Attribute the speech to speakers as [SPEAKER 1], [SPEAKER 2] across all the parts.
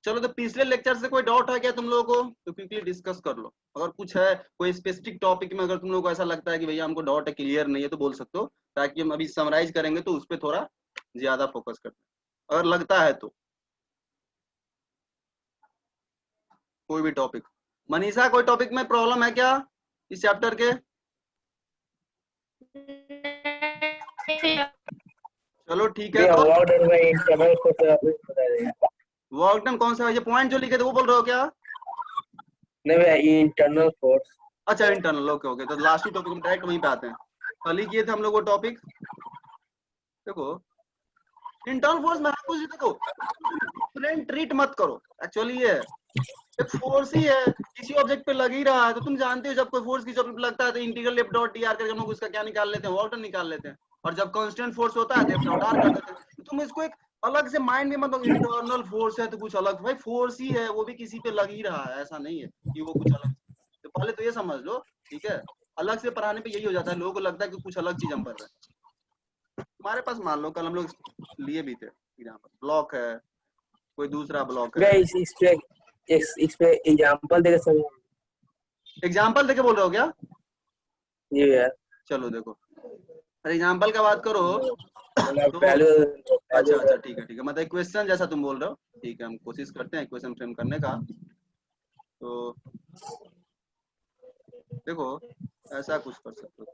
[SPEAKER 1] चलो तो पिछले लेक्चर से कोई डाउट है क्या तुम लोगों को, तो क्विकली डिस्कस कर लो। अगर कुछ है कोई स्पेसिफिक टॉपिक में, अगर तुम लोगों को ऐसा लगता है कि भैया हमको डाउट है, क्लियर नहीं है, तो बोल सकते हो, ताकि हम अभी समराइज करेंगे तो उस पर थोड़ा ज्यादा फोकस करते हैं, अगर लगता है तो। कोई भी टॉपिक। मनीषा कोई टॉपिक में प्रॉब्लम है क्या इस चैप्टर के? चलो ठीक है। तो वर्क डन कौन सा है, ये पॉइंट जो लिखे थे वो बोल रहे हो क्या?
[SPEAKER 2] नहीं भैया, इंटरनल फोर्स।
[SPEAKER 1] अच्छा इंटरनल, ओके ओके, तो लास्ट ही टॉपिक में डायरेक्ट वहीं पे आते हैं। कल ही किए थे हम लोग वो टॉपिक। देखो इंटरनल फोर्स में कुछ देखो, डिफरेंट ट्रीट मत करो। एक्चुअली ये एक फोर्स ही है, किसी ऑब्जेक्ट पे लग ही रहा है, तो तुम जानते हो जब कोई फोर्स किसी ऑब्जेक्ट पे लगता है तो integral F dot D R करके हम लोग उसका क्या निकाल लेते हैं, वर्क डन निकाल लेते हैं। और जब कांस्टेंट फोर्स होता है तो एफ डॉट आर कर देते हैं। तो तुम इसको एक अलग से माइंड में मतलब इंटरनल फोर्स है तो कुछ अलग, भाई फोर्स ही है, वो भी किसी पे लग ही रहा है, ऐसा नहीं है कि वो कुछ अलग। तो पहले तो ये समझ लो, ठीक है। अलग से पढ़ाने पे यही हो जाता है, लोगों को लगता है कि कुछ अलग चीज हम पढ़ रहे हैं। तुम्हारे पास मान लो कल हम लोग लिए भी थे एग्जाम्पल, ब्लॉक है, कोई दूसरा ब्लॉक है।
[SPEAKER 2] इस पे एग्जांपल देके समझ।
[SPEAKER 1] एग्जाम्पल देके बोल रहे हो क्या?
[SPEAKER 2] जी भैया।
[SPEAKER 1] चलो देखो, एग्जाम्पल का बात करो तो अच्छा अच्छा ठीक है मतलब क्वेश्चन जैसा तुम बोल रहे हो, ठीक है, हम कोशिश करते हैं क्वेश्चन फ्रेम करने का। तो देखो ऐसा कुछ कर सकते हो,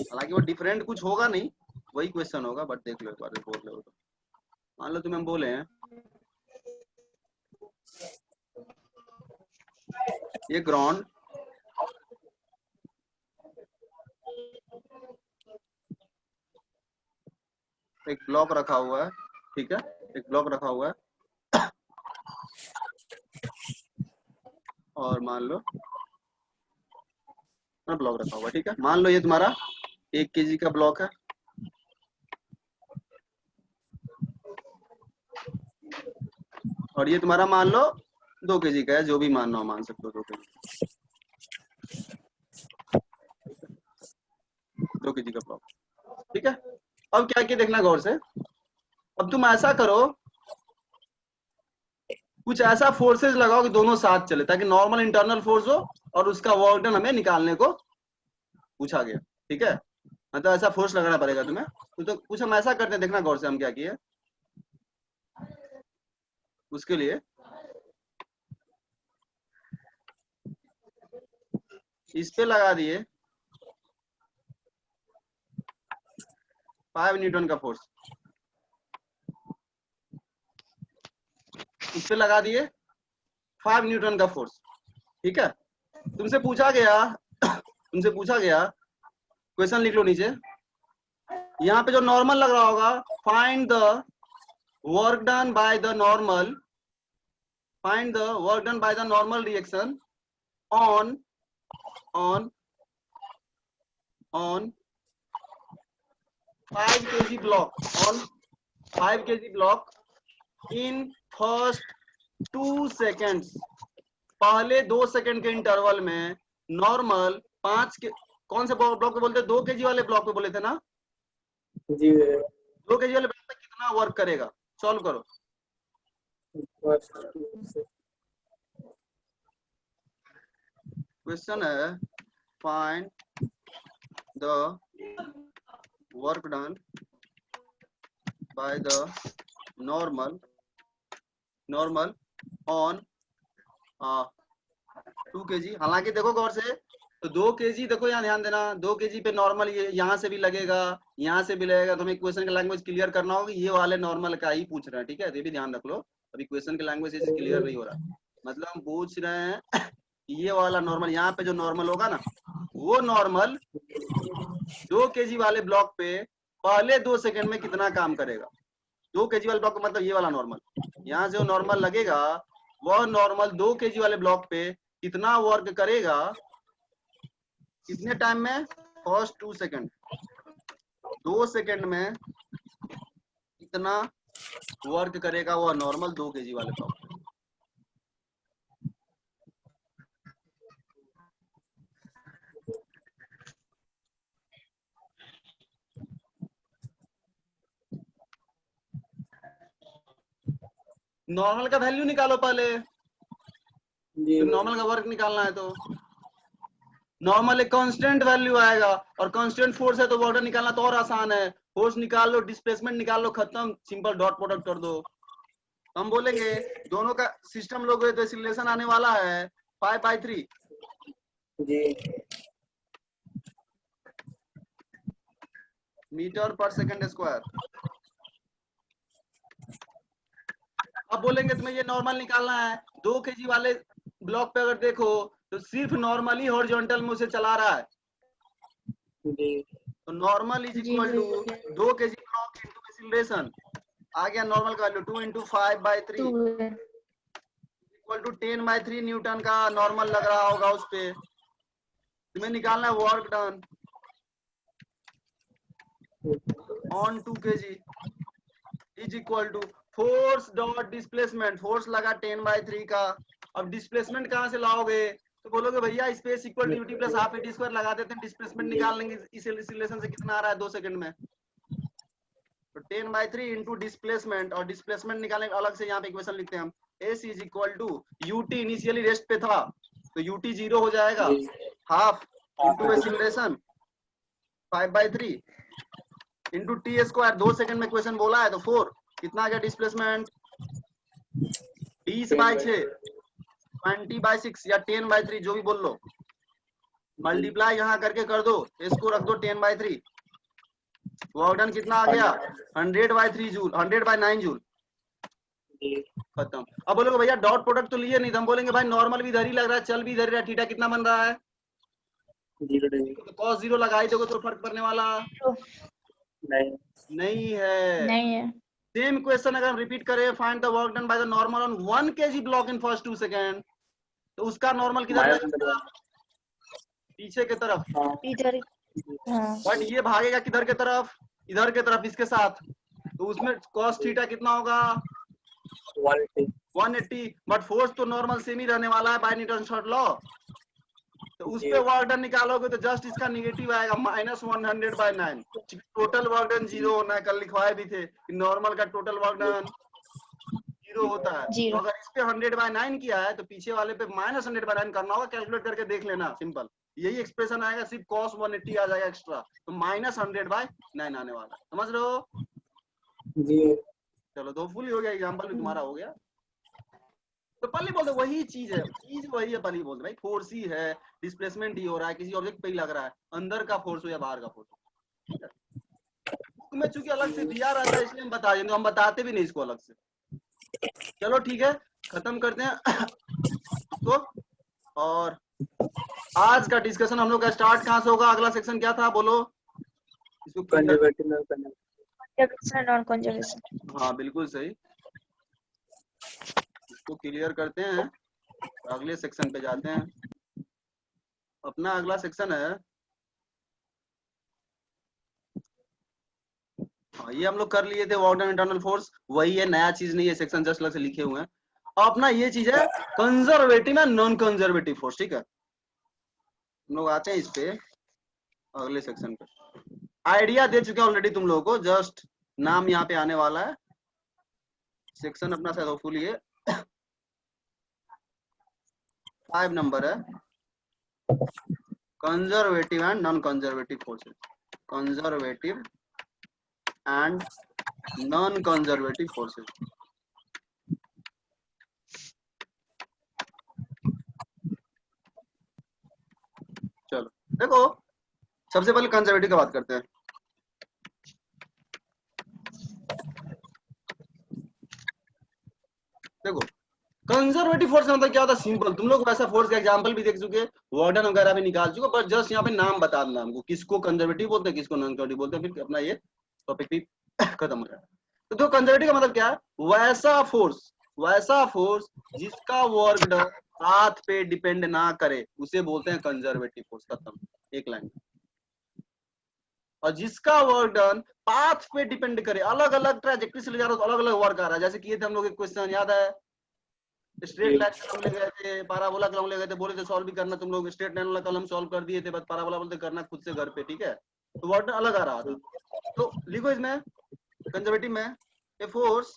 [SPEAKER 1] हालांकि वो डिफरेंट कुछ होगा नहीं, वही क्वेश्चन होगा, बट देख लो एक बार बोल रहे हो तो। मान लो तुम्हें हम बोले हैं ये ग्राउंड एक ब्लॉक रखा हुआ है, ठीक है, एक ब्लॉक रखा हुआ है, और मान लो ब्लॉक रखा हुआ है, ठीक है। मान लो ये तुम्हारा 1 kg का ब्लॉक है, और ये तुम्हारा मान लो 2 kg का है, जो भी मानना हो मान सकते हो, 2 kg, 2 kg का ब्लॉक, ठीक है। अब क्या क्या देखना गौर से, अब तुम ऐसा करो, कुछ ऐसा फोर्सेज लगाओ कि दोनों साथ चले, ताकि नॉर्मल इंटरनल फोर्स हो और उसका वर्क डन हमें निकालने को पूछा गया, ठीक है। मतलब ऐसा फोर्स लगाना पड़ेगा तुम्हें। तो कुछ हम ऐसा करते हैं, देखना गौर से हम क्या किए। उसके लिए इस पे लगा दिए 5 न्यूटन का फोर्स, इस पे लगा दिए 5 न्यूटन का फोर्स, ठीक है। तुमसे पूछा गया क्वेश्चन लिख लो नीचे, यहाँ पे जो नॉर्मल लग रहा होगा, find the work done by the normal, find the work done by the normal reaction on on on 5 kg block, on 5 kg block in first 2 seconds, पहले 2 सेकंड के इंटरवल में नॉर्मल 5 के, कौन से ब्लॉक पे बोलते हैं, 2 kg वाले ब्लॉक पे बोले थे ना,
[SPEAKER 2] जी
[SPEAKER 1] 2 kg वाले ब्लॉक पे कितना वर्क करेगा, सॉल्व करो। क्वेश्चन है find the work done by the normal on 2 kg। हालांकि देखो गौर से, तो 2 kg देखो, यहाँ ध्यान देना, 2 kg पे नॉर्मल ये यहाँ से भी लगेगा, यहाँ से भी लगेगा, तो हमें क्वेश्चन की लैंग्वेज क्लियर करना होगा, ये वाले नॉर्मल का ही पूछ रहे हैं, ठीक है। ये भी ध्यान रख लो, अभी क्वेश्चन की लैंग्वेज इसे क्लियर नहीं हो रहा, मतलब हम पूछ रहे हैं ये वाला नॉर्मल, यहाँ पे जो नॉर्मल होगा ना, वो नॉर्मल 2 kg वाले ब्लॉक पे पहले 2 सेकंड में कितना काम करेगा। 2 kg वाले ब्लॉक मतलब ये वाला नॉर्मल, यहाँ से जो नॉर्मल लगेगा, वह नॉर्मल 2 kg वाले ब्लॉक पे कितना वर्क करेगा, कितने टाइम में, फर्स्ट 2 सेकंड, 2 सेकंड में कितना वर्क करेगा वह नॉर्मल 2 kg वाले ब्लॉक पे। नॉर्मल का वैल्यू निकालो पहले,
[SPEAKER 2] जी
[SPEAKER 1] नॉर्मल का वर्क निकालना है तो नॉर्मल एक कांस्टेंट वैल्यू आएगा, और कांस्टेंट फोर्स है तो वर्क निकालना तो और आसान है। फोर्स निकाल लो, डिस्प्लेसमेंट निकाल लो, खत्म, सिंपल डॉट प्रोडक्ट कर दो। हम बोलेंगे दोनों का सिस्टम लोगे तो एक्सीलरेशन आने वाला है 5/3
[SPEAKER 2] जी
[SPEAKER 1] मीटर पर सेकंड स्क्वायर। अब बोलेंगे तुम्हें ये नॉर्मल निकालना है, 2 kg वाले ब्लॉक पे अगर देखो तो सिर्फ नॉर्मली हॉरिजॉन्टल में उसे चला रहा है,
[SPEAKER 2] जी
[SPEAKER 1] तो normal is
[SPEAKER 3] g
[SPEAKER 1] equal to
[SPEAKER 3] भैया
[SPEAKER 1] 2 kg ब्लॉक इंटू एक्सीलरेशन। आ गया नॉर्मल का वैल्यू 2 × 5/3
[SPEAKER 3] 2
[SPEAKER 1] इक्वल टू 10/3 न्यूटन का नॉर्मल लग रहा होगा उस पे। तुम्हें निकालना है work done on 2 kg is equal to force dot displacement, force लगा 10/3 का। अब डिस्प्लेसमेंट कहाँ से लाओगे, तो बोलोगे भैया space equal duty plus half eighty square लगा देते हैं, डिस्प्लेसमेंट निकाल लेंगे, इस रिलेशन से कितना आ रहा है 2 सेकंड में। तो 10/3 इंटू डिस्प्लेसमेंट, और डिस्प्लेसमेंट निकालने के अलग से यहाँ पे इक्वेशन लिखते हैं हम, S is equal to ut, initially rest पे था तो यूटी 0 हो जाएगा,
[SPEAKER 2] g
[SPEAKER 1] half into acceleration 5/3 into t square, 2 second में क्वेश्चन बोला है तो 4, कितना आ गया डिस्प्लेसमेंट 20/6 20/6 या 10/3 जो भी बोल लो, मल्टीप्लाई यहाँ करके कर दो, इसको रख दो 10/3, वर्क डन कितना आ गया 100/3 जूल, 100/9 जूल,
[SPEAKER 2] जी
[SPEAKER 1] खत्म। अब बोलोगे भैया डॉट प्रोडक्ट तो लिए नहीं, तो हम बोलेंगे भाई नॉर्मल भी इधर ही लग रहा है, चल भी इधर ही रहा है, थीटा कितना बन रहा है,
[SPEAKER 2] 0 डिग्री
[SPEAKER 1] तो cos 0 लगा ही दोगे तो फर्क पड़ने वाला
[SPEAKER 2] नहीं
[SPEAKER 1] नहीं है।
[SPEAKER 3] नहीं है।
[SPEAKER 1] सेम क्वेश्चन अगर हम रिपीट करें, find the work done by the normal on 1 kg block in first 2 second, तो उसका नॉर्मल किधर
[SPEAKER 2] माइनस
[SPEAKER 1] जाएगा, पीछे की तरफ,
[SPEAKER 2] हाँ
[SPEAKER 3] इधर हाँ
[SPEAKER 1] बट ये भागेगा किधर के तरफ, इधर के तरफ इसके साथ, तो उसमें cos थीटा कितना होगा
[SPEAKER 2] 180
[SPEAKER 1] 180, बट फोर्स तो नॉर्मल सेम ही रहने वाला है बाय न्यूटन थर्ड लॉ, तो उस
[SPEAKER 2] जी
[SPEAKER 1] पे वर्क डन निकालोगे तो जस्ट इसका निगेटिव आएगा -100/9, टोटल वर्क डन 0 होना है, कल लिखवाए भी थे कि नॉर्मल का टोटल वर्क डन 0 होता है, तो
[SPEAKER 3] 0
[SPEAKER 1] अगर इस पे 100/9 किया है तो पीछे वाले पे -100/9 करना होगा, कैलकुलेट करके देख लेना, सिंपल यही एक्सप्रेशन आएगा, सिर्फ cos 180 आ जाएगा एक्स्ट्रा, तो -100/9 आने वाला है, समझ रहे हो।
[SPEAKER 2] जी
[SPEAKER 1] चलो तो फुल हो गया, एग्जांपल भी तुम्हारा हो गया। तो पहले बोलते वही चीज है, चीज वही है, पहले बोलते भाई फोर्स ही है, डिस्प्लेसमेंट ही हो रहा है, किसी ऑब्जेक्ट पे ही लग रहा है, अंदर का फोर्स हो या बाहर का फोर्स हो, ठीक है। बुक में चूंकि अलग से दिया रहता है इसलिए हम बता देंगे, हम बताते भी नहीं इसको अलग से। चलो ठीक है, खत्म करते हैं इसको, और आज का डिस्कशन हम लोग का स्टार्ट कहाँ से होगा, अगला सेक्शन क्या था बोलो इसको clear-
[SPEAKER 2] कंजर्वेटिव ना करना
[SPEAKER 3] कंजर्वेशन और कंजर्वेशन।
[SPEAKER 1] हाँ बिल्कुल सही, इसको क्लियर करते हैं, अगले सेक्शन पे जाते हैं। अपना अगला सेक्शन है, हाँ ये हम लोग कर लिए थे, वर्क डन इंटरनल फोर्स, वही है, नया चीज नहीं है, सेक्शन जस्ट अलग से लिखे हुए हैं। अपना ये चीज है conservative and non conservative force, ठीक है। हम लोग आते हैं इस पे अगले सेक्शन पे, आइडिया दे चुके हैं ऑलरेडी तुम लोगों को, जस्ट नाम यहाँ पे आने वाला है, सेक्शन अपना शायद होपफुली है 5 नंबर है, conservative and non conservative forces, conservative and non conservative forces. चलो देखो, सबसे पहले कंजर्वेटिव की बात करते हैं। देखो कंजर्वेटिव फोर्स का मतलब क्या होता है, सिंपल, तुम लोग वैसा फोर्स का एग्जांपल भी देख चुके, वार्डन वगैरह भी निकाल चुके, बट जस्ट यहाँ पे नाम बता देना हमको, किसको कंजर्वेटिव बोलते हैं, किसको नॉन कंजर्वेटिव बोलते हैं, फिर अपना ये टॉपिक भी खत्म हो जाएगा। तो जो कंजर्वेटिव का मतलब क्या है, वैसा फोर्स जिसका वर्क डन पाथ पे डिपेंड ना करे उसे बोलते हैं कंजर्वेटिव फोर्स, खत्म, एक लाइन। और जिसका वर्क डन पाथ पे डिपेंड करे, अलग अलग ट्रैजेक्टरी से ले जा रहा हो तो अलग अलग वर्क आ रहा है, जैसे किए थे हम लोग एक क्वेश्चन याद है, स्ट्रेट लाइन कलम ले गए थे, पाराबोला कलम ले गए थे, बोले थे सॉल्व भी करना, तुम लोग स्ट्रेट लाइन वाला कलम सॉल्व कर दिए थे, बस पाराबोला बोलते करना खुद से घर पे, ठीक है, तो वर्क अलग आ रहा था। तो लिखो इसमें कंजर्वेटिव में, a force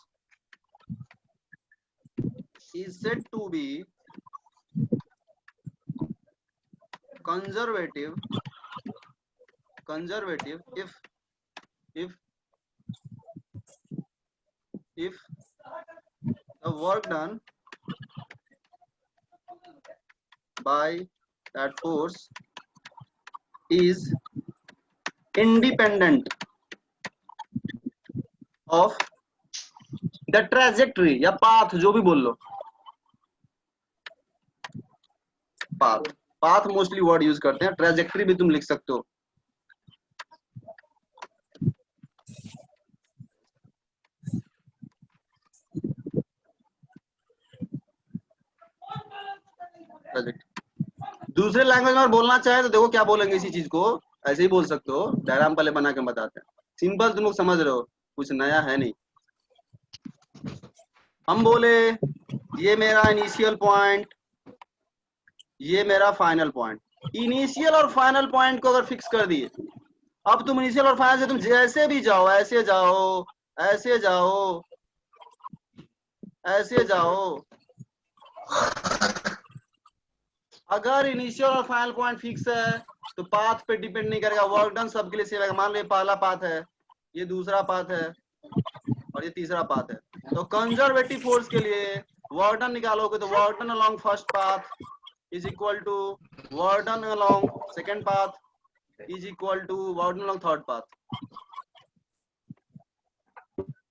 [SPEAKER 1] is said to be conservative if the work done by that force is independent of the trajectory या path, जो भी बोल लो, पाथ मोस्टली वर्ड यूज करते हैं, ट्रेजेक्टरी भी तुम लिख सकते हो। दूसरे लैंग्वेज में बोलना चाहे तो देखो क्या बोलेंगे, इसी चीज को ऐसे ही बोल सकते हो, डायग्राम पहले बना के बताते हैं, सिंपल तुम लोग समझ रहे हो, कुछ नया है नहीं। हम बोले ये मेरा इनिशियल पॉइंट, ये मेरा फाइनल पॉइंट, इनिशियल और फाइनल पॉइंट को अगर फिक्स कर दिए, अब तुम इनिशियल और फाइनल से तुम जैसे भी जाओ, ऐसे जाओ, ऐसे जाओ, ऐसे जाओ, अगर इनिशियल और फाइनल पॉइंट फिक्स है तो पाथ पे डिपेंड नहीं करेगा, वर्क डन सबके लिए सेम है। मान लो ये पहला पाथ है, ये दूसरा पाथ है और ये तीसरा पाथ है, तो कंजर्वेटिव फोर्स के लिए वर्क डन निकालोगे तो work done along first path is equal to work done along second path is equal to work done along third path.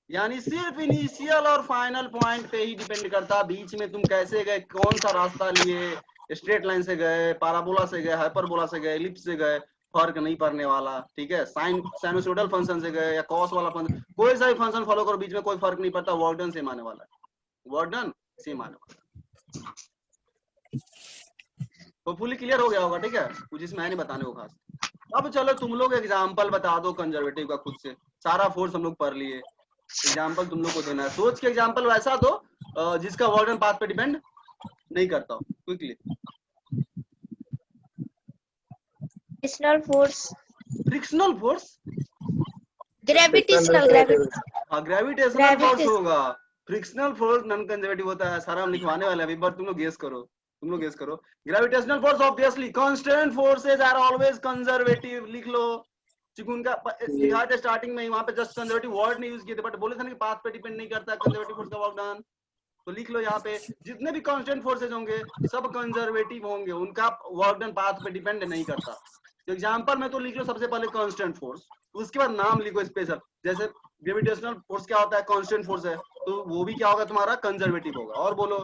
[SPEAKER 1] यानी सिर्फ इनिशियल और फाइनल पॉइंट पे ही डिपेंड करता, बीच में तुम कैसे गए, कौन सा रास्ता लिए, स्ट्रेट लाइन से गए, पैराबोला से गए, हाइपरबोला से गए, एलिप्स से गए, फर्क नहीं पड़ने वाला, ठीक है। साइनसोइडल फंक्शन से गए या कॉस वाला फंक्शन, कोई सा भी फंक्शन फॉलो करो, बीच में कोई फर्क नहीं पड़ता, वर्क डन सेम आने वाला है, वर्क डन सेम आने वाला है। तो फुली क्लियर हो गया होगा, ठीक है, कुछ इसमें है नहीं बताने को खास। अब चलो तुम लोग एग्जाम्पल बता दो कंजर्वेटिव का खुद से, सारा फोर्स हम लोग पढ़ लिए, एग्जाम्पल तुम लोग को देना है, सोच के एग्जाम्पल वैसा दो जिसका वर्क डन पाथ पे डिपेंड नहीं करता हो, quickly.
[SPEAKER 3] Frictional force,
[SPEAKER 1] frictional force,
[SPEAKER 3] gravitational
[SPEAKER 1] gravitational force होगा, फ्रिक्शनल फोर्स नॉन कंजर्वेटिव होता है, सारा हम लिखवाने वाले हैं अभी, बट तुम लोग गेस करो, gravitational force obviously constant forces are always conservative, लिख लो, क्योंकि उनका लिखा था स्टार्टिंग में ही, वहां पे जस्ट कंजर्वेटिव वर्ड नहीं यूज किए थे, बट बोले थे ना कि पाथ पे डिपेंड नहीं करता कंजर्वेटिव फोर्स का वर्क डन, तो लिख लो यहाँ पे जितने भी कांस्टेंट फोर्सेज होंगे सब कंजर्वेटिव होंगे, उनका वर्क डन पाथ पे डिपेंड नहीं करता। तो एग्जांपल में तो लिख लो सबसे पहले कांस्टेंट फोर्स, उसके बाद नाम लिखो स्पेशल, जैसे ग्रेविटेशनल फोर्स क्या होता है, कांस्टेंट फोर्स है, तो वो भी क्या होगा तुम्हारा, कंजर्वेटिव होगा। और बोलो,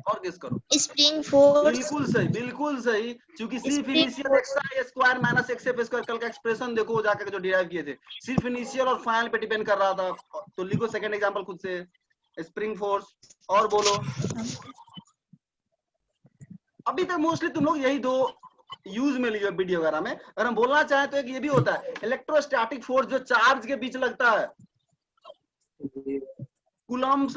[SPEAKER 1] और गेस करो।
[SPEAKER 3] स्प्रिंग फोर्स,
[SPEAKER 1] बिल्कुल सही, क्योंकि सिर्फ initial extra square minus xf square, कल का एक्सप्रेशन देखो जाकर जो डिराइव किए थे, सिर्फ इनिशियल और फाइनल पे डिपेंड कर रहा था, तो लिखो सेकंड एग्जांपल खुद से, स्प्रिंग फोर्स। और बोलो, अभी तक मोस्टली तुम लोग यही दो यूज में लियो वीडियो वगैरह में। अगर हम बोलना चाहें तो एक ये भी होता है इलेक्ट्रोस्टैटिक फोर्स, जो चार्ज के बीच लगता है, कूलम्ब्स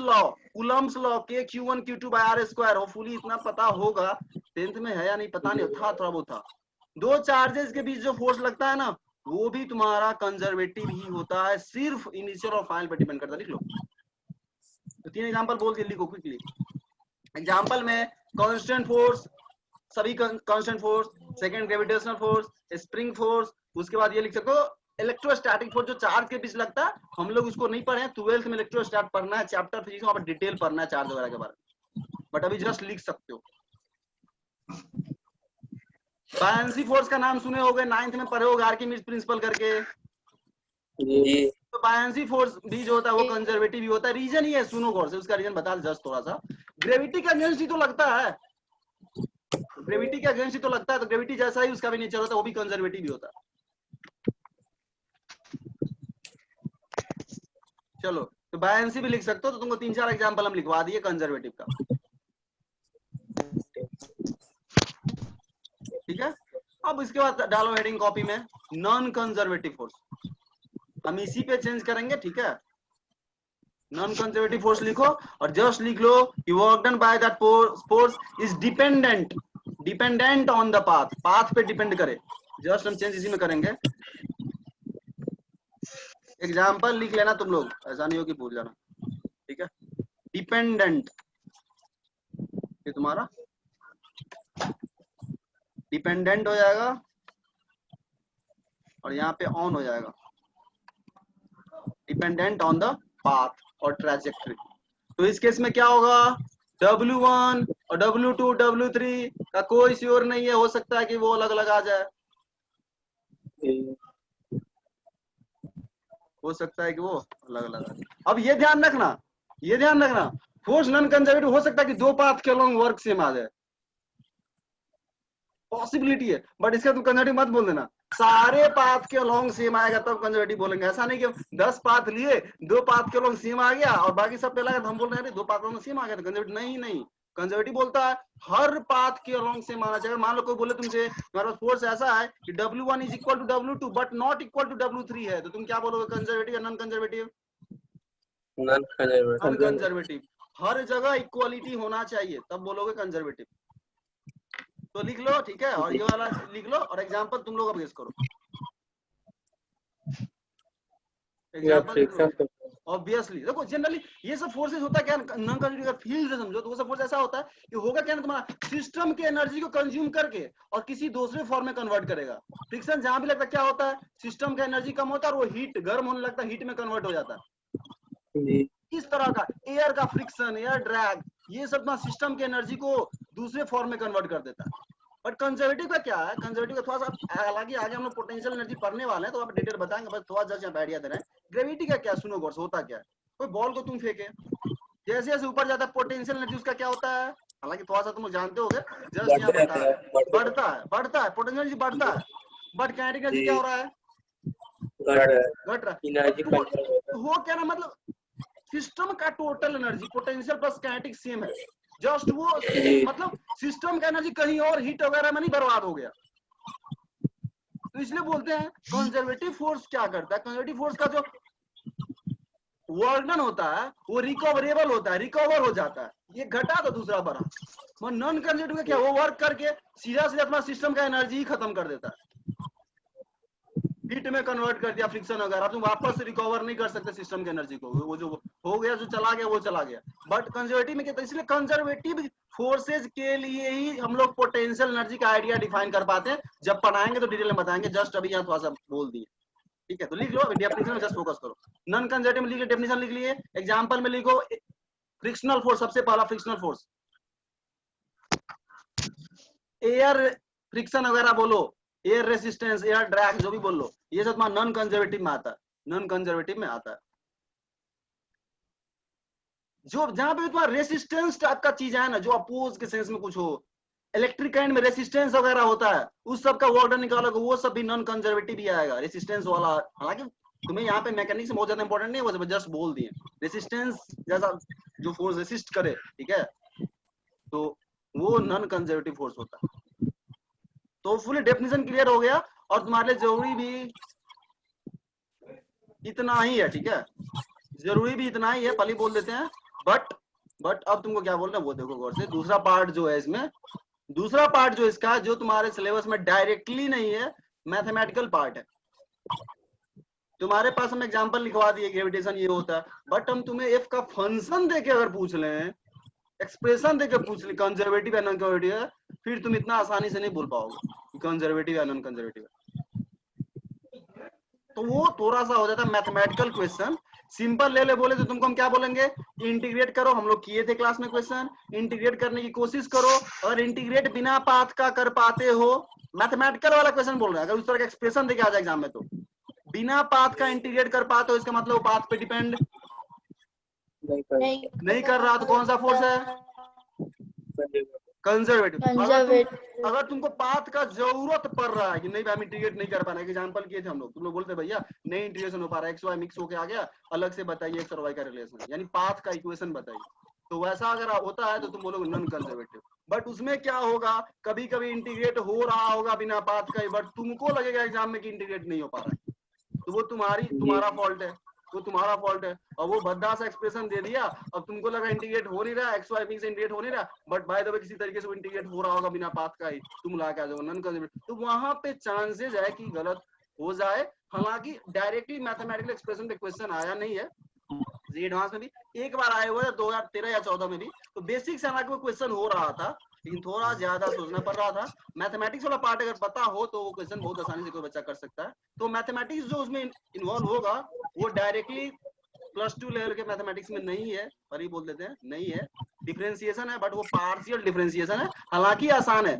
[SPEAKER 1] लॉ के Q1 Q2 by R square, hopefully इतना पता होगा, 10th में है या नहीं पता नहीं, था थोड़ा बहुत था। दो चार्जेस के बीच जो फोर्स लगता है ना, वो भी तुम्हारा कंजर्वेटिव ही होता है, सिर्फ इनिशियल और फाइनल पे डिपेंड करता है। लिख लो, तो 3 एग्जांपल बोल के लिखो क्विकली। एग्जांपल में कांस्टेंट फोर्स, सभी constant force, second gravitational force, spring force, उसके बाद ये लिख सकते हो इलेक्ट्रोस्टैटिक फोर्स जो चार्ज के बीच लगता है, हम लोग उसको नहीं पढ़े हैं, 12th में इलेक्ट्रोस्टैट पढ़ना है, चैप्टर फिजिक्स में डिटेल पढ़ना है चार्ज वगैरह के बारे में, बट अभी जस्ट लिख सकते हो। बायनेंसी फोर्स का नाम सुने होगे, 9th में पढ़े होगे आर्किमिडीज प्रिंसिपल करके। तो बायनेंसी फोर्स भी जो होता है वो कंजर्वेटिव ही होता है, रीजन ही है, सुनो गौर से, उसका रीजन बता जस्ट थोड़ा सा। ग्रेविटी का अगेंस्ट ही तो लगता है, ग्रेविटी के अगेंस्ट ही तो लगता है, तो ग्रेविटी जैसा ही उसका भी नेचर होता है, वो भी कंजर्वेटिव ही होता है। चलो, तो बायनेंसी भी लिख सकते हो, तो तुमको 3-4 एग्जांपल हम लिखवा दिए कंजर्वेटिव का, ठीक है। अब इसके बाद डालो हेडिंग कॉपी में नॉन कंजर्वेटिव फोर्स, हम इसी पे चेंज करेंगे, ठीक है। नॉन कंजर्वेटिव फोर्स लिखो और जस्ट लिख लो कि work done by that force is dependent on the path पे डिपेंड करे, जस्ट हम चेंज इसी में करेंगे। एग्जाम्पल लिख लेना तुम लोग, ऐसा नहीं हो कि भूल जाना, ठीक है। डिपेंडेंट, ये तुम्हारा डिपेंडेंट हो जाएगा और यहाँ पे ऑन हो जाएगा, डिपेंडेंट ऑन द पाथ और ट्रैजेक्टरी। तो इस केस में क्या होगा, W1 और W2 W3 का कोई श्योर नहीं है, हो सकता है कि वो अलग अलग आ जाए, हो सकता है कि वो अलग अलग आ जाए। अब ये ध्यान रखना, ये ध्यान रखना, फोर्स नॉन कंजर्वेटिव हो सकता है कि दो पाथ के अलोंग वर्क सेम आ जाए, पॉसिबिलिटी है, बट इसका तुम कंजर्वेटिव मत बोल देना। सारे पाथ के अलोंग सेम आएगा तब कंजर्वेटिव बोलेंगे, ऐसा नहीं कि 10 पाथ लिए, दो पाथ के अलोंग सेम आ गया और बाकी सब पे लगा तो हम बोल रहे हैं दो पाथ अलोंग सेम आ गया तो कंजर्वेटिव। नहीं नहीं, कंजर्वेटिव बोलता है हर पाथ के अलोंग सेम आना चाहिए। मान लो कोई बोले तुमसे तुम्हारे पास फोर्स ऐसा है कि W1 is equal to W2 but not equal to W3 है, तो तुम क्या बोलोगे, कंजर्वेटिव या non conservative?
[SPEAKER 2] Non conservative.
[SPEAKER 1] Unconservative. हर जगह इक्वालिटी होना चाहिए तब बोलोगे कंजर्वेटिव। तो लिख लो, ठीक है, और ये वाला लिख लो और एग्जांपल तुम लोग अब गेस करो। एग्जांपल ऑब्वियसली देखो, जनरली ये सब फोर्सेस होता है क्या, नॉन कंजर्वेटिव फील्ड से समझो तो वो सब फोर्स ऐसा होता है कि होगा क्या ना, तुम्हारा सिस्टम के एनर्जी को कंज्यूम करके और किसी दूसरे फॉर्म में कन्वर्ट करेगा। फ्रिक्शन जहां भी लगता है क्या होता है, सिस्टम का एनर्जी कम होता है और वो हीट गर्म होने लगता है, हीट में कन्वर्ट हो जाता है। इस तरह का एयर का फ्रिक्शन, एयर ड्रैग, ये सब ना सिस्टम के एनर्जी को दूसरे फॉर्म में कन्वर्ट कर देता है। बट कंजर्वेटिव का क्या है, कंजर्वेटिव का थोड़ा सा, हालांकि आगे हम लोग पोटेंशियल एनर्जी पढ़ने वाले हैं तो आप डिटेल बताएंगे, बस थोड़ा जस्ट यहाँ आइडिया दे रहे हैं। ग्रेविटी का क्या, सुनो गौर से, होता क्या है, कोई बॉल को तुम फेंके, जैसे जैसे ऊपर जाता है पोटेंशियल एनर्जी उसका क्या होता है, हालांकि थोड़ा सा तुम जानते होगे, जस्ट यहाँ बता है, बढ़ता है पोटेंशियल एनर्जी बढ़ता है, बट काइनेटिक एनर्जी क्या हो रहा है, घट रहा है। वो क्या ना, मतलब सिस्टम का total energy potential plus kinetic same है, जस्ट वो मतलब सिस्टम का एनर्जी कहीं और हीट वगैरह में नहीं बर्बाद हो गया। तो इसलिए बोलते हैं कंजर्वेटिव फोर्स क्या करता है, कंजर्वेटिव फोर्स का जो वर्णन होता है वो रिकवरेबल होता है, रिकवर हो जाता है, ये घटा तो दूसरा बढ़ा। नॉन कंजर्वेटिव क्या, वो वर्क करके सीधा सीधा अपना सिस्टम का एनर्जी ही खत्म कर देता है, हीट में कन्वर्ट कर दिया, फ्रिक्शन वगैरह, तुम वापस रिकवर नहीं कर सकते सिस्टम की एनर्जी को, वो जो हो गया, जो चला गया वो चला गया। बट कंजर्वेटिव में क्या, इसलिए कंजर्वेटिव फोर्सेज के लिए ही हम लोग पोटेंशियल एनर्जी का आइडिया डिफाइन कर पाते हैं, जब पढ़ाएंगे तो डिटेल में बताएंगे, जस्ट अभी यहाँ थोड़ा सा बोल दिए, ठीक है। तो लिख लो, डेफिनेशन में जस्ट फोकस करो, नॉन कंजर्वेटिव में लिख लो, डेफिनेशन लिख लिए, एग्जांपल में लिखो फ्रिक्शनल फोर्स, सबसे पहला फ्रिक्शनल फोर्स, एयर फ्रिक्शन वगैरह बोलो, एयर रेसिस्टेंस, एयर ड्रैग, जो भी बोल लो, ये सब तुम्हारा नॉन कंजर्वेटिव में आता है, नॉन कंजर्वेटिव में आता है। जो जहां पे तुम्हारा रेसिस्टेंस टाइप का चीज है ना, जो अपोज के सेंस में कुछ हो, इलेक्ट्रिक करंट में रेसिस्टेंस वगैरह होता है, उस सब का वर्क निकालोगे, वो सब भी नॉन कंजर्वेटिव ही आएगा, रेसिस्टेंस वाला। हालांकि तुम्हें यहाँ पे मैकेनिक्स बहुत ज्यादा इंपॉर्टेंट नहीं है, वो जस्ट बोल दिए, रेसिस्टेंस जैसा जो फोर्स रेसिस्ट करे, ठीक है, तो वो नॉन कंजर्वेटिव फोर्स होता है। तो फुल डेफिनेशन क्लियर हो गया, और तुम्हारे लिए जरूरी भी इतना ही है, ठीक है, जरूरी भी इतना ही है, पहले बोल देते हैं। बट अब तुमको क्या बोलना है वो देखो गौर से, दूसरा पार्ट जो है इसमें, दूसरा पार्ट जो इसका, जो तुम्हारे सिलेबस में डायरेक्टली नहीं है, मैथमेटिकल पार्ट है। तुम्हारे पास हम एग्जांपल लिखवा दिए, ग्रेविटेशन ये होता है, बट हम तुम्हें एफ का फंक्शन देके अगर पूछ लें, एक्सप्रेशन देके पूछ ले, कंजर्वेटिव या नॉन कंजर्वेटिव है, फिर तुम इतना आसानी से नहीं बोल पाओगे कंजर्वेटिव या नॉन कंजर्वेटिव है। तो वो थोड़ा सा हो जाता है मैथमेटिकल क्वेश्चन। सिंपल ले ले बोले तो तुमको हम क्या बोलेंगे, इंटीग्रेट करो, हम लोग किए थे क्लास में क्वेश्चन, इंटीग्रेट करने की कोशिश करो, और इंटीग्रेट बिना पाथ का कर पाते हो, मैथमेटिकल वाला क्वेश्चन बोल रहे हैं, अगर उस तरह का एक्सप्रेशन देके आ जाए एग्जाम में, तो बिना पाथ का इंटीग्रेट कर पाते हो, इसका मतलब पाथ पे डिपेंड नहीं कर रहा, तो कौन सा फोर्स है, कंजर्वेटिव। अगर तुमको पाथ का जरूरत पड़ रहा है कि नहीं भाई हम इंटीग्रेट नहीं कर पा रहे, एग्जांपल किए थे हम लोग, तुम लोग बोलते भैया नहीं इंटीग्रेशन हो पा रहा है, एक्स वाई मिक्स होके आ गया, अलग से बताइए एक्स और वाई का रिलेशन, यानी पाथ का इक्वेशन बताइए, तो वैसा अगर होता है तो तुम बोलोगे नॉन कंजर्वेटिव। बट उसमें क्या होगा, कभी कभी इंटीग्रेट हो रहा होगा बिना पाथ का, बट तुमको लगेगा एग्जाम में कि इंटीग्रेट नहीं हो पा रहा है, तो वो तुम्हारा फॉल्ट है, वो तुम्हारा फॉल्ट है, और वो भद्दा सा एक्सप्रेशन दे दिया, अब तुमको लगा इंटीग्रेट हो नहीं रहा, एक्स वाई मिक्स इंटीग्रेट हो नहीं रहा, बट बाय द वे किसी तरीके से वो इंटीग्रेट हो रहा होगा बिना पाथ का ही, तुम ला के आ जाओ नॉन कंजर्वेटिव, तो वहां पे चांसेस है कि गलत हो जाए। हालांकि डायरेक्टली मैथमेटिकल एक्सप्रेशन पे क्वेश्चन आया नहीं है, जी एडवांस में भी एक बार आए हुए 2013 या 14 में भी, तो बेसिक से हमारे को क्वेश्चन हो रहा था, लेकिन थोड़ा ज्यादा सोचना पड़ रहा था। मैथमेटिक्स वाला पार्ट अगर पता हो तो वो क्वेश्चन बहुत आसानी से कोई बच्चा कर सकता है। तो मैथमेटिक्स जो उसमें इन्वॉल्व होगा वो डायरेक्टली +2 लेवल के मैथमेटिक्स में नहीं है, पर ही बोल देते हैं नहीं है, डिफरेंशिएशन है, बट वो पार्शियल डिफरेंशिएशन है, हालांकि आसान है,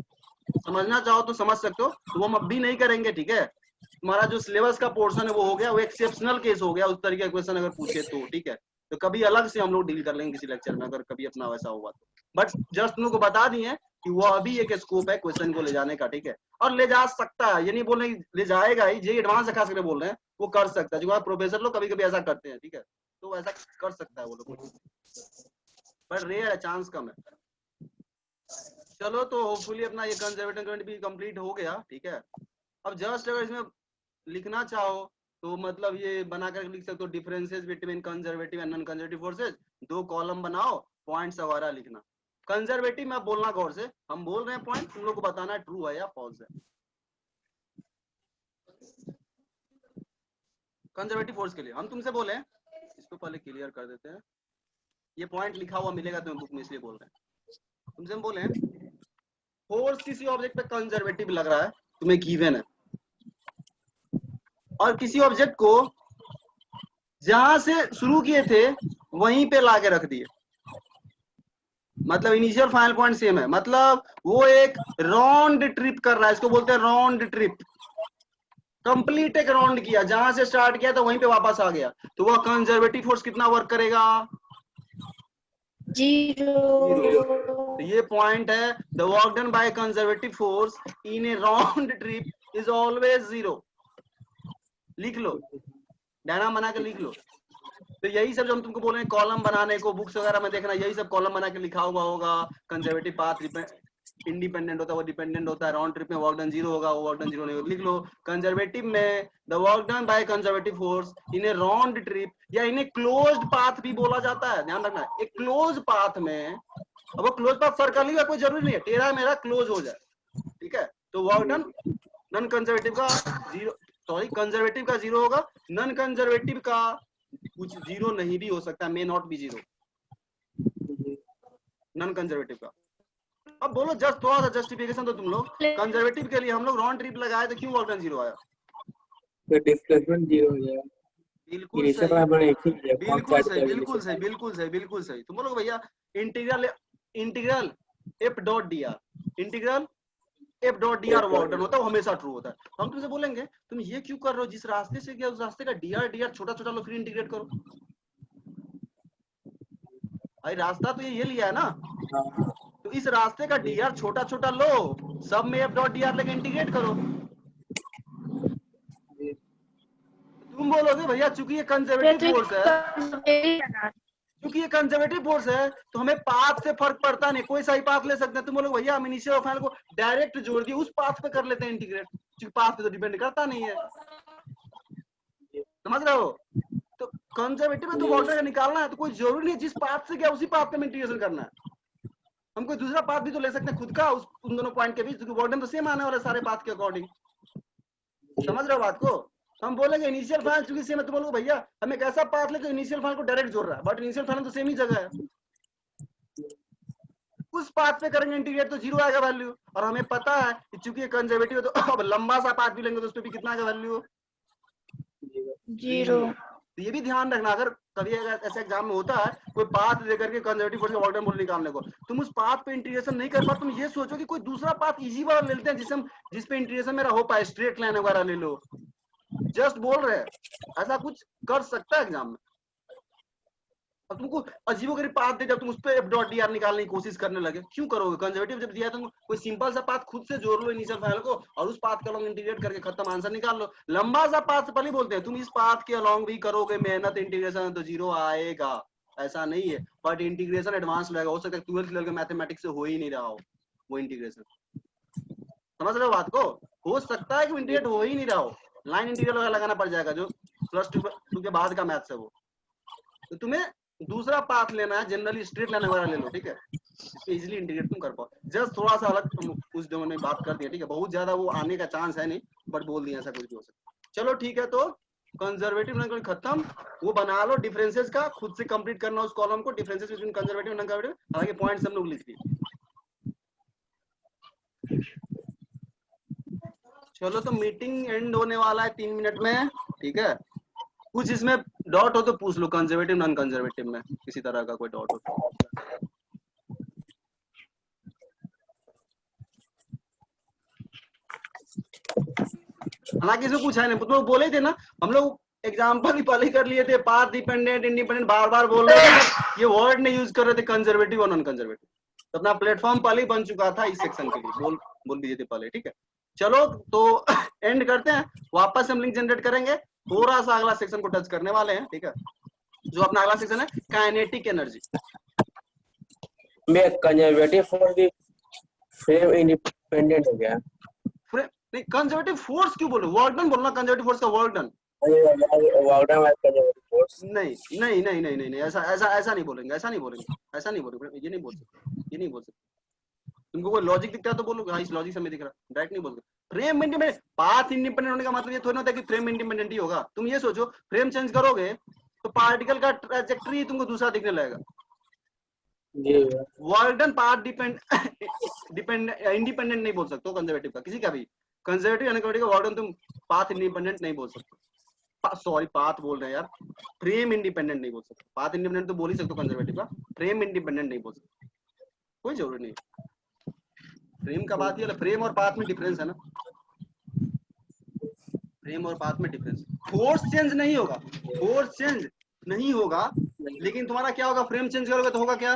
[SPEAKER 1] समझना चाहो तो समझ सकते हो, तो वो हम अब भी नहीं करेंगे, ठीक है। तुम्हारा जो सिलेबस का पोर्शन है वो हो गया, वो एक्सेप्शनल केस हो गया, उस तरीके का क्वेश्चन अगर पूछे तो, ठीक है। तो कभी अलग से हम लोग डील कर लेंगे किसी लेक्चर में, अगर कभी अपना वैसा होगा तो। बट जस्ट तुम लोग को बता दिए कि वो अभी एक स्कोप है क्वेश्चन को ले जाने का, ठीक है। और ले जा सकता है, ये नहीं बोल रहे ले जाएगा ही, जे एडवांस खास करके बोल रहे हैं, वो कर सकता है, जो प्रोफेसर लोग कभी कभी ऐसा करते हैं, ठीक है, तो ऐसा कर सकता है वो लोग, पर रेयर है, चांस कम है। चलो तो होपफुली अपना ये कंजर्वेटिव करंट भी कंप्लीट हो गया, ठीक है। अब जस्ट अगर इसमें लिखना चाहो तो मतलब ये बना कर लिख सकते हो, differences between conservative and non conservative forces, 2 column बनाओ, पॉइंट्स वगैरह लिखना। कंजर्वेटिव में बोलना गौर से, हम बोल रहे हैं पॉइंट, तुम लोग को बताना है ट्रू है या फॉल्स है। कंजर्वेटिव फोर्स के लिए हम तुमसे बोले, इसको पहले क्लियर कर देते हैं, ये पॉइंट लिखा हुआ मिलेगा तुम्हें बुक में, इसलिए बोल रहे हैं। तुमसे हम बोले फोर्स किसी ऑब्जेक्ट पे कंजर्वेटिव लग रहा है, तुम्हें गिवन है, और किसी ऑब्जेक्ट को जहां से शुरू किए थे वहीं पे लाके रख दिए, मतलब इनिशियल फाइनल पॉइंट सेम है, मतलब वो एक राउंड ट्रिप कर रहा है, इसको बोलते हैं राउंड ट्रिप, कंप्लीट एक राउंड किया, जहां से स्टार्ट किया तो वहीं पे वापस आ गया, तो वह कंजर्वेटिव फोर्स कितना वर्क करेगा?
[SPEAKER 3] 0.
[SPEAKER 1] तो ये पॉइंट है, the work done by conservative force in A round trip is always 0। लिख लो, डायग्राम बना के लिख लो। तो यही सब जो हम तुमको बोल रहे हैं कॉलम बनाने को, बुक्स वगैरह में देखना, यही सब कॉलम बना के लिखा हुआ होगा। कंजर्वेटिव पाथ इंडिपेंडेंट होता है, वो डिपेंडेंट होता है, राउंड ट्रिप में वर्क डन 0 होगा, वो वर्क डन 0 नहीं होगा। लिख लो, कंजर्वेटिव में the work done by conservative force in A round trip, या इन ए क्लोज्ड पाथ भी बोला जाता है, ध्यान रखना। एक क्लोज पाथ में, अब वो क्लोज पाथ सर्कल ही का कोई जरूरी नहीं है, टेढ़ा मेरा क्लोज हो जाए, ठीक है। तो वर्क डन नॉन कंजर्वेटिव का 0, सॉरी कंजर्वेटिव का 0 होगा, नॉन कंजर्वेटिव का कुछ 0 नहीं भी हो सकता, may not be 0, non conservative का। अब बोलो जस्ट थोड़ा सा जस्टिफिकेशन दो तुम लोग, कंजर्वेटिव के लिए हम लोग राउंड ट्रिप लगाए तो क्यों वर्क डन 0 आया?
[SPEAKER 2] तो डिस्प्लेसमेंट 0 हो जाएगा,
[SPEAKER 1] बिल्कुल
[SPEAKER 2] इनिशियल
[SPEAKER 1] सही,
[SPEAKER 2] हमारा एक ही है,
[SPEAKER 1] बिल्कुल सही, बिल्कुल सही, बिल्कुल सही, बिल्कुल सही। तुम बोलोगे भैया integral integral F dot D R, integral F dot D R work done होता है, वो हमेशा ट्रू होता है। हम तुमसे बोलेंगे तुम ये क्यों कर रहे हो, जिस रास्ते से गया उस रास्ते का डी आर छोटा छोटा लो, फिर इंटीग्रेट करो। भाई रास्ता तो ये लिया है ना, तो इस रास्ते का डी आर छोटा छोटा लो, सब में एफ डॉट डी आर लेके इंटीग्रेट करो। तुम बोलोगे भैया चूंकि ये कंजर्वेटिव फोर्स है, क्योंकि ये कंजर्वेटिव फोर्स है तो हमें पाथ से फर्क पड़ता नहीं, कोई सही पाथ ले सकते हैं। तुम लोग भैया हम इनिशियल और फाइनल को डायरेक्ट जोड़ दिए, उस पाथ पे कर लेते हैं इंटीग्रेट, क्योंकि पाथ पे तो डिपेंड करता नहीं है, समझ रहे हो। तो कंजर्वेटिव में तो वर्क डन निकालना है, तो कोई जरूरी नहीं जिस पाथ से गया उसी पाथ पे इंटीग्रेशन करना है, हम कोई दूसरा पाथ भी तो ले सकते हैं खुद का उन दोनों पॉइंट के बीच, क्योंकि वर्क डन तो सेम आने वाला है सारे पाथ के अकॉर्डिंग, समझ रहे हो बात को। हम बोलेंगे इनिशियल फाइनल चूंकि सेम है, तो बोलोगे भैया हमें एक ऐसा पाथ ले जो इनिशियल फाइनल को डायरेक्ट जोड़ रहा है, बट इनिशियल फाइनल तो सेम ही जगह है, उस पाथ पे करेंगे इंटीग्रेट तो 0 आएगा वैल्यू, और हमें पता है कि चूंकि ये कंजर्वेटिव है तो अब लंबा सा पाथ भी लेंगे तो उस पे भी कितना आएगा वैल्यू?
[SPEAKER 3] 0.
[SPEAKER 1] तो ये भी ध्यान रखना, अगर कभी ऐसा एग्जाम में होता है कोई पाथ लेकर के कंजर्वेटिव फोर्स का वर्क डन बोल निकालने को, तुम उस पाथ पे इंटीग्रेशन नहीं कर पाते, तुम ये सोचो कि कोई दूसरा पाथ इजी वाला ले लेते हैं जिस पे इंटीग्रेशन मेरा हो पाए, स्ट्रेट लाइन वगैरह ले लो, जस्ट बोल रहे हैं, ऐसा कुछ कर सकता है एग्जाम में। अब तुमको अजीबोगरीब पाथ दे, जब तुम उस पे एफ डॉट डी आर निकालने की कोशिश करने लगे, क्यों करोगे? कंजर्वेटिव जब दिया तुम कोई सिंपल सा पाथ खुद से जोड़ लो इनिशियल फाइनल को, और उस पाथ के अलॉन्ग इंटीग्रेट करके खत्म, आंसर निकाल लो। लंबा सा पाथ पहले बोलते हैं, तुम इस पाथ के अलॉन्ग भी करोगे मेहनत इंटीग्रेशन तो 0 आएगा, ऐसा नहीं है, बट इंटीग्रेशन एडवांस लगेगा, हो सकता है 12th लेवल के मैथमेटिक्स से हो ही नहीं रहा हो वो इंटीग्रेशन, समझ रहे हो बात को। हो सकता है कि इंटीग्रेट हो ही नहीं रहा हो, लाइन इंटीग्रल लगाना पड़ जाएगा जो +2 के बाद का मैथ्स है वो, तो तुम्हें दूसरा पाथ लेना है, जनरली स्ट्रेट लाइन वगैरह ले लो, ठीक है, इसको इजीली इंटीग्रेट तुम कर पाओ। जस्ट थोड़ा सा अलग तुम उस डोमेन में बात कर दिया, ठीक है, बहुत ज्यादा वो आने का चांस है नहीं, बट बोल दिया ऐसा कुछ भी हो सकता है। चलो ठीक है, तो कंजर्वेटिव नॉन कंजर्वेटिव खत्म, वो बना लो डिफरेंसेस का, खुद से कंप्लीट करना उस कॉलम को, differences between conservative non conservative, हालांकि पॉइंट्स हम लोग लिख दिए। चलो तो मीटिंग एंड होने वाला है 3 मिनट में, ठीक है। कुछ इसमें डॉट हो तो पूछ लो, कंजर्वेटिव नॉन कंजर्वेटिव में किसी तरह का कोई डॉट हो तो। हालांकि इसमें पूछा है नहीं, तो बोले थे ना हम लोग, एग्जाम्पल भी पहले कर लिए थे, पाथ डिपेंडेंट इंडिपेंडेंट बार बार बोल रहे थे, ये वर्ड नहीं यूज कर रहे थे कंजर्वेटिव और नॉन कंजर्वेटिव। तो अपना प्लेटफॉर्म पहले ही बन चुका था इस सेक्शन के लिए, बोल दिए थे पहले, ठीक है। चलो तो एंड करते हैं, वापस हम लिंक जनरेट करेंगे, थोड़ा सा अगला सेक्शन को टच करने वाले हैं, ठीक है। जो अपना अगला सेक्शन है काइनेटिक एनर्जी।
[SPEAKER 2] मैं conservative for the frame independent हो गया।
[SPEAKER 1] फ्रेम नहीं, कंजर्वेटिव फोर्स क्यों बोलो, वर्क डन बोलना, कंजर्वेटिव फोर्स का वर्क डन।
[SPEAKER 2] वागडा में कंजर्वेटिव फोर्स
[SPEAKER 1] नहीं नहीं नहीं नहीं नहीं, ऐसा ऐसा ऐसा नहीं बोलेंगे, ऐसा नहीं बोलेंगे, ऐसा नहीं बोलेंगे, ये नहीं बोल सकते, ये नहीं बोल सकते। तुमको कोई लॉजिक दिखता है तो बोलो हाँ इस लॉजिक से हमें दिख रहा, डायरेक्ट नहीं बोल सकते। फ्रेम इंडिपेंडेंट, पाथ इंडिपेंडेंट होने का मतलब ये थोड़ी ना होता है कि फ्रेम इंडिपेंडेंट ही होगा। तुम ये सोचो, फ्रेम चेंज करोगे तो पार्टिकल का ट्रैजेक्टरी तुमको दूसरा दिखने लगेगा। वर्क डन पाथ इंडिपेंडेंट नहीं बोल सकते हो कंजर्वेटिव का, किसी का भी। कंजर्वेटिव यानी का वर्क डन तुम पाथ इंडिपेंडेंट नहीं बोल सकते, सॉरी पाथ बोल रहे हैं यार, फ्रेम इंडिपेंडेंट नहीं बोल सकते। पाथ इंडिपेंडेंट तो बोल ही सकते हो कंजर्वेटिव का, फ्रेम इंडिपेंडेंट नहीं बोल सकते, कोई जरूरी नहीं। फ्रेम का बात ये, फ्रेम और पाथ में डिफरेंस है ना, फ्रेम और पाथ में डिफरेंस। फोर्स चेंज नहीं होगा, फोर्स चेंज नहीं होगा, लेकिन तुम्हारा क्या होगा, फ्रेम चेंज करोगे तो होगा क्या,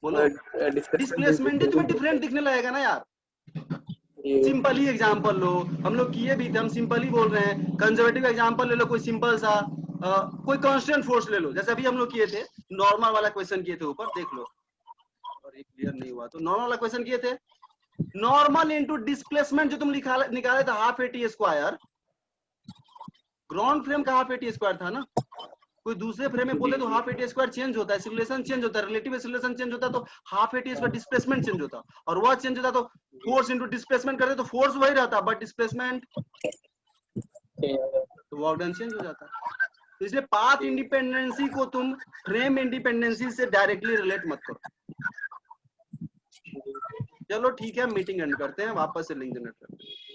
[SPEAKER 1] बोलो, डिस्प्लेसमेंट ही तुम्हें डिफरेंट दिखने लगेगा ना यार। सिंपल ही एग्जांपल लो, हम लोग किए भी थे, हम सिंपल ही बोल रहे हैं। कंजर्वेटिव एग्जांपल ले लो, कोई सिंपल सा कोई कांस्टेंट फोर्स ले लो, जैसे अभी हम लोग किए थे, नॉर्मल वाला क्वेश्चन किए थे, ऊपर देख लो, और एक क्लियर नहीं हुआ तो नॉर्मल वाला क्वेश्चन किए थे, नॉर्मल इनटू डिस्प्लेसमेंट जो तुम निकाले था half eighty square, ground frame का हाफ एटी स्क्वायर था ना, कोई दूसरे फ्रेम में बोले तो हाफ एटी स्क्वायर चेंज होता है, एक्सीलरेशन चेंज होता है, रिलेटिव एक्सीलरेशन चेंज होता है, तो half eighty square displacement change होता, और वह चेंज होता तो फोर्स इनटू डिस्प्लेसमेंट करते तो फोर्स वही रहता, बट डिस्प्लेसमेंट तो वर्क डन चेंज हो जाता। तो इसलिए पाथ इंडिपेंडेंसी को तुम फ्रेम इंडिपेंडेंसी से डायरेक्टली रिलेट मत करो। चलो ठीक है, मीटिंग एंड करते हैं, वापस से लिंक जनरेट करते हैं।